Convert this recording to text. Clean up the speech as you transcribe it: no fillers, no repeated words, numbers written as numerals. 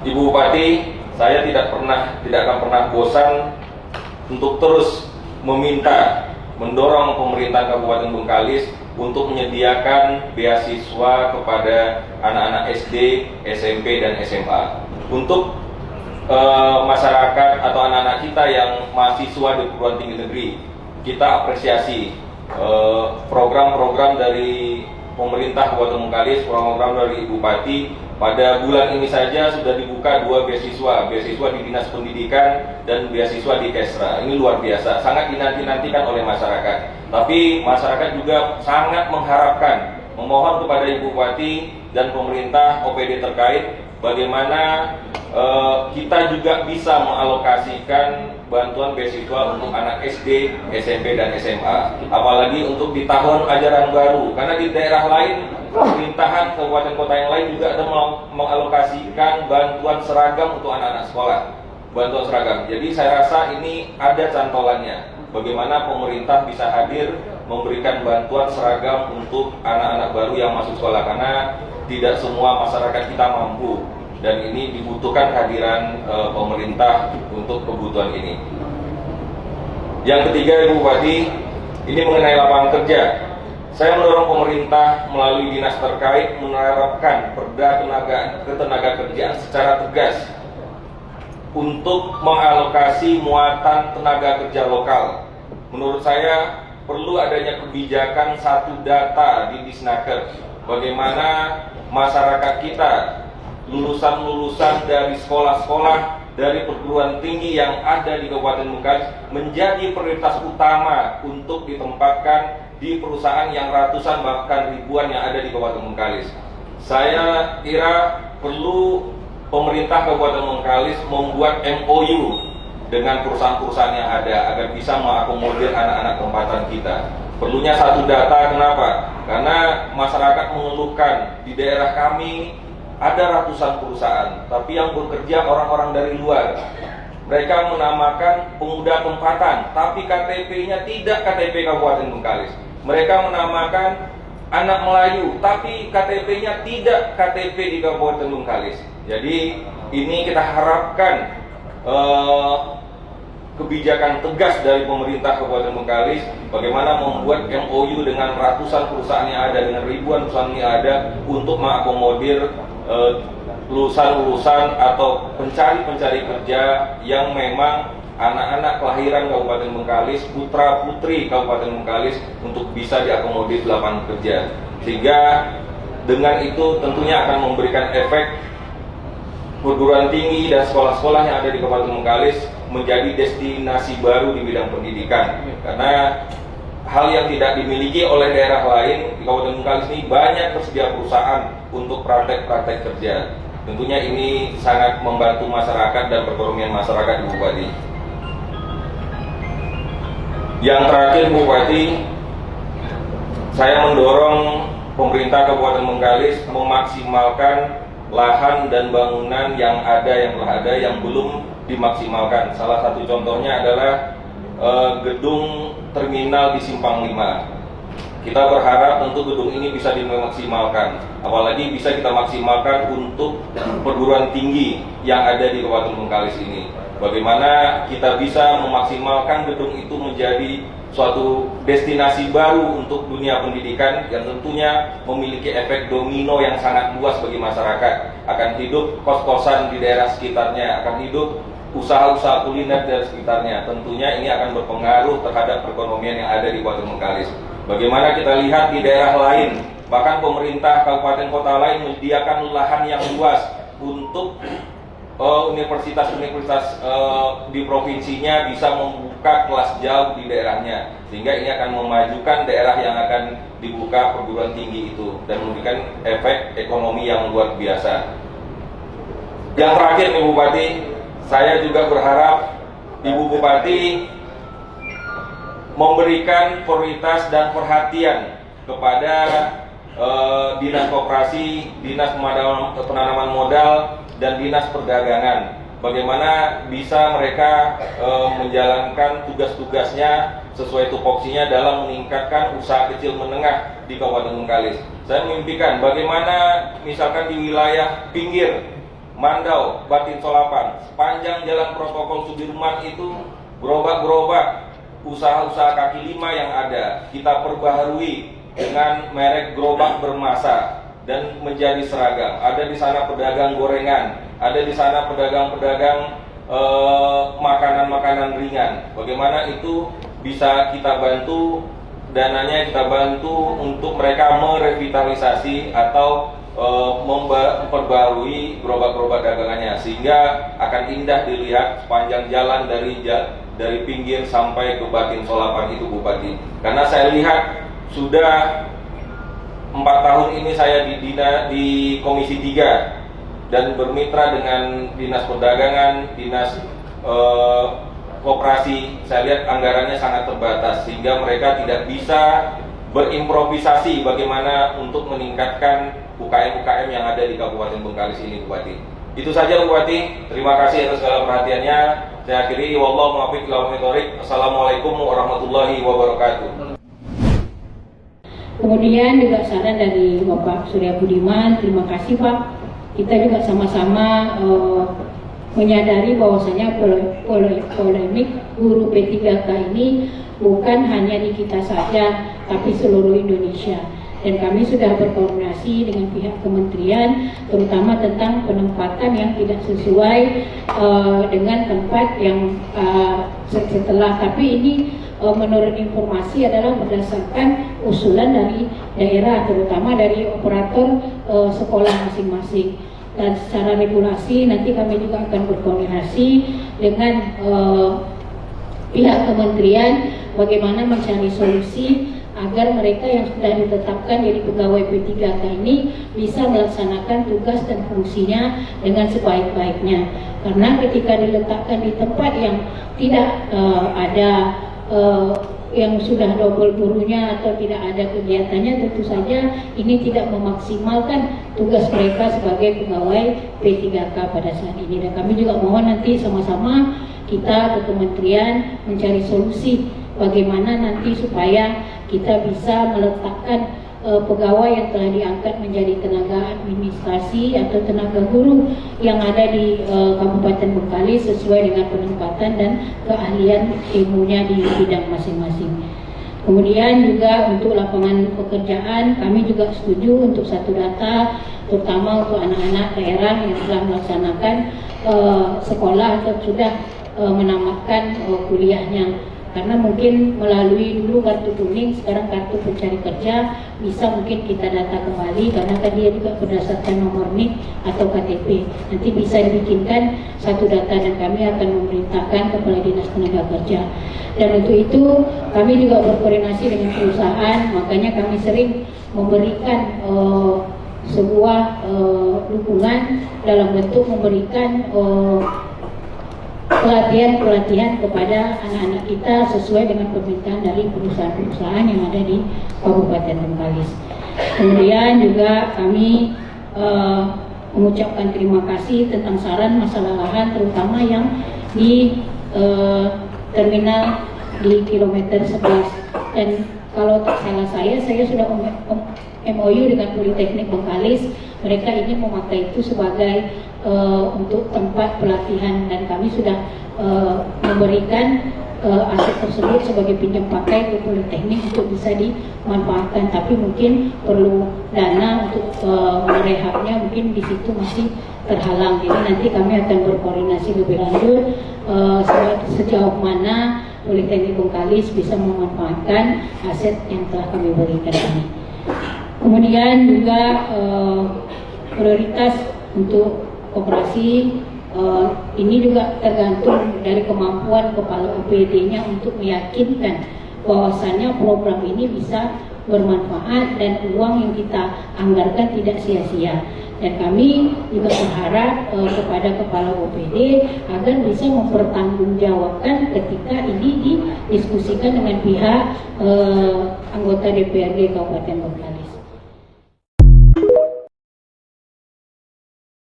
Ibu Bupati, saya tidak akan pernah bosan untuk terus mendorong pemerintah Kabupaten Bengkalis untuk menyediakan beasiswa kepada anak-anak SD, SMP, dan SMA. Untuk masyarakat atau anak-anak kita yang mahasiswa di perguruan tinggi negeri, kita apresiasi program-program dari pemerintah Kabupaten Bengkalis, program dari Ibu Bupati. Pada bulan ini saja sudah dibuka 2 beasiswa di Dinas Pendidikan dan beasiswa di Kesra. Ini luar biasa, sangat dinanti-nantikan oleh masyarakat. Tapi masyarakat juga sangat mengharapkan, memohon kepada Ibu Bupati dan pemerintah OPD terkait bagaimana kita juga bisa mengalokasikan bantuan beasiswa untuk anak SD, SMP, dan SMA. Apalagi untuk di tahun ajaran baru, karena di daerah lain, pemerintahan kabupaten kota yang lain juga ada mengalokasikan bantuan seragam untuk anak-anak sekolah. Bantuan seragam. Jadi saya rasa ini ada cantolannya. Bagaimana pemerintah bisa hadir memberikan bantuan seragam untuk anak-anak baru yang masuk sekolah, karena tidak semua masyarakat kita mampu. Dan ini dibutuhkan kehadiran pemerintah untuk kebutuhan ini. Yang ketiga, Ibu Bupati, ini mengenai lapangan kerja. Saya mendorong pemerintah melalui dinas terkait menerapkan Perda Ketenagakerjaan secara tegas untuk mengalokasi muatan tenaga kerja lokal. Menurut saya perlu adanya kebijakan satu data di Disnaker, bagaimana masyarakat kita, lulusan-lulusan dari sekolah-sekolah, dari perguruan tinggi yang ada di Kabupaten Bengkalis menjadi prioritas utama untuk ditempatkan di perusahaan yang ratusan bahkan ribuan yang ada di Kabupaten Bengkalis. Saya kira perlu pemerintah Kabupaten Bengkalis membuat MOU dengan perusahaan-perusahaan yang ada agar bisa mengakomodir anak-anak tempatan kita. Perlunya satu data, kenapa? Karena masyarakat mengeluhkan di daerah kami ada ratusan perusahaan, tapi yang bekerja orang-orang dari luar. Mereka menamakan pemuda tempatan, tapi KTP-nya tidak KTP Kabupaten Bengkalis. Mereka menamakan anak Melayu, tapi KTP-nya tidak KTP di Kabupaten Bengkalis. Jadi ini kita harapkan kebijakan tegas dari pemerintah Kabupaten Bengkalis, bagaimana membuat MOU dengan ratusan perusahaan yang ada, dengan ribuan perusahaan yang ada, untuk mengakomodir lulusan-lulusan atau pencari-pencari kerja yang memang anak-anak kelahiran Kabupaten Bengkalis, putra-putri Kabupaten Bengkalis, untuk bisa diakomodir di lapangan kerja. Sehingga dengan itu tentunya akan memberikan efek perguruan tinggi dan sekolah-sekolah yang ada di Kabupaten Bengkalis menjadi destinasi baru di bidang pendidikan. Karena hal yang tidak dimiliki oleh daerah lain, di Kabupaten Bengkalis ini banyak tersedia perusahaan untuk praktek-praktek kerja. Tentunya ini sangat membantu masyarakat dan perekonomian masyarakat, Ibu Bupati. Yang terakhir, Bu Bupati, saya mendorong pemerintah Kabupaten Bengkalis memaksimalkan lahan dan bangunan yang telah ada yang belum dimaksimalkan. Salah satu contohnya adalah gedung terminal di Simpang 5. Kita berharap tentu gedung ini bisa dimaksimalkan, apalagi bisa kita maksimalkan untuk perguruan tinggi yang ada di Kabupaten Bengkalis ini. Bagaimana kita bisa memaksimalkan gedung itu menjadi suatu destinasi baru untuk dunia pendidikan yang tentunya memiliki efek domino yang sangat luas bagi masyarakat. Akan hidup kos-kosan di daerah sekitarnya, akan hidup usaha-usaha kuliner dari sekitarnya. Tentunya ini akan berpengaruh terhadap perekonomian yang ada di Kabupaten Bengkalis. Bagaimana kita lihat di daerah lain, bahkan pemerintah kabupaten kota lain menyediakan lahan yang luas untuk universitas-universitas di provinsinya bisa membuka kelas jauh di daerahnya, sehingga ini akan memajukan daerah yang akan dibuka perguruan tinggi itu dan memberikan efek ekonomi yang luar biasa. Yang terakhir, Ibu Bupati, saya juga berharap Ibu Bupati memberikan prioritas dan perhatian kepada Dinas Koperasi, Dinas Penanaman Modal, dan Dinas Perdagangan. Bagaimana bisa mereka menjalankan tugas-tugasnya sesuai tupoksinya dalam meningkatkan usaha kecil menengah di Kabupaten Bengkalis. Saya mimpikan bagaimana misalkan di wilayah pinggir Mandau, Batin Solapan, sepanjang jalan protokol Sudirman itu gerobak-gerobak usaha-usaha kaki lima yang ada kita perbaharui dengan merek gerobak bermasa dan menjadi seragam. Ada di sana pedagang gorengan, ada di sana pedagang-pedagang makanan-makanan ringan. Bagaimana itu bisa kita bantu, dananya kita bantu untuk mereka merevitalisasi atau memperbarui gerobak-gerobak dagangannya, sehingga akan indah dilihat sepanjang jalan dari pinggir sampai ke Batin Solapan itu, Bupati. Karena saya lihat sudah 4 tahun ini saya di Komisi 3 dan bermitra dengan Dinas Perdagangan, Dinas Koperasi. Saya lihat anggarannya sangat terbatas sehingga mereka tidak bisa berimprovisasi bagaimana untuk meningkatkan UKM-UKM yang ada di Kabupaten Bengkalis ini, Bupati. Itu saja, Bupati. Terima kasih atas segala perhatiannya. Saya akhiri, wallahu muwaffiq ila aqwamit thoriq. Assalamualaikum warahmatullahi wabarakatuh. Kemudian juga saran dari Bapak Surya Budiman, terima kasih Pak. Kita juga sama-sama menyadari bahwasanya polemik guru P3K ini bukan hanya di kita saja, tapi seluruh Indonesia. Dan kami sudah berkoordinasi dengan pihak kementerian, terutama tentang penempatan yang tidak sesuai dengan tempat yang setelah. Tapi ini menurut informasi adalah berdasarkan usulan dari daerah, terutama dari operator sekolah masing-masing. Dan secara regulasi nanti kami juga akan berkoordinasi dengan pihak kementerian bagaimana mencari solusi agar mereka yang sudah ditetapkan jadi pegawai P3K ini bisa melaksanakan tugas dan fungsinya dengan sebaik-baiknya. Karena ketika diletakkan di tempat yang tidak ada yang sudah double gurunya atau tidak ada kegiatannya, tentu saja ini tidak memaksimalkan tugas mereka sebagai pegawai P3K pada saat ini. Dan kami juga mohon nanti sama-sama kita ke kementerian mencari solusi bagaimana nanti supaya kita bisa meletakkan pegawai yang telah diangkat menjadi tenaga administrasi atau tenaga guru yang ada di Kabupaten Bengkalis sesuai dengan penempatan dan keahlian ilmunya di bidang masing-masing. Kemudian juga untuk lapangan pekerjaan kami juga setuju untuk satu data, terutama untuk anak-anak daerah yang telah melaksanakan sekolah atau sudah menamatkan kuliahnya. Karena mungkin melalui dulu kartu kuning, sekarang kartu pencari kerja, bisa mungkin kita data kembali karena tadi juga berdasarkan nomor NIK atau KTP. Nanti bisa dibikinkan satu data dan kami akan memerintahkan Kepala Dinas Tenaga Kerja. Dan untuk itu kami juga berkoordinasi dengan perusahaan, makanya kami sering memberikan sebuah dukungan dalam bentuk memberikan pelatihan kepada anak-anak kita sesuai dengan permintaan dari perusahaan-perusahaan yang ada di Kabupaten Bengkalis. Kemudian juga kami mengucapkan terima kasih tentang saran masalah lahan, terutama yang di terminal di kilometer 11. Dan kalau tak salah saya sudah MOU dengan Politeknik Bengkalis. Mereka ingin memakai itu sebagai untuk tempat pelatihan dan kami sudah memberikan aset tersebut sebagai pinjam pakai ke Politeknik untuk bisa dimanfaatkan. Tapi mungkin perlu dana untuk merehabnya, mungkin di situ masih terhalang. Jadi nanti kami akan berkoordinasi lebih lanjut sejauh mana Politeknik Bengkalis bisa memanfaatkan aset yang telah kami berikan ini. Kemudian juga prioritas untuk operasi ini juga tergantung dari kemampuan kepala OPD-nya untuk meyakinkan bahwasannya program ini bisa bermanfaat dan uang yang kita anggarkan tidak sia-sia. Dan kami juga berharap kepada kepala OPD agar bisa mempertanggungjawabkan ketika ini didiskusikan dengan pihak anggota DPRD Kabupaten Bengkalis.